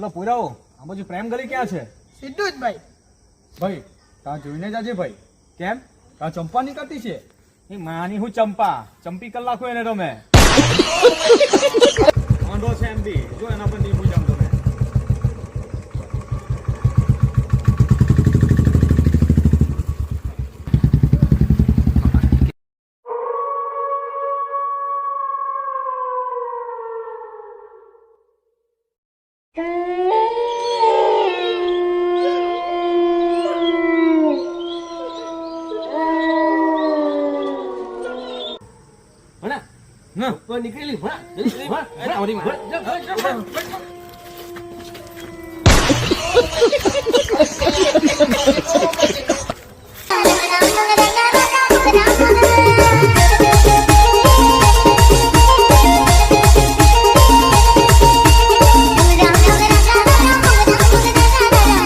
બોલો પોરાઓ આ બાજુ પ્રેમ ગલી ક્યાં છે? સીધું જ ભાઈ. ભાઈ તા જોઈને જાજે ભાઈ. કેમ તા ચંપા નીકળતી છે? એ માની હું ચંપા ચંપી કલાકો એને રમે ઓંડો છે એમ બી જો એના પર નીંબુ જમ તમે. નીકળેલી ભણા જલ્દી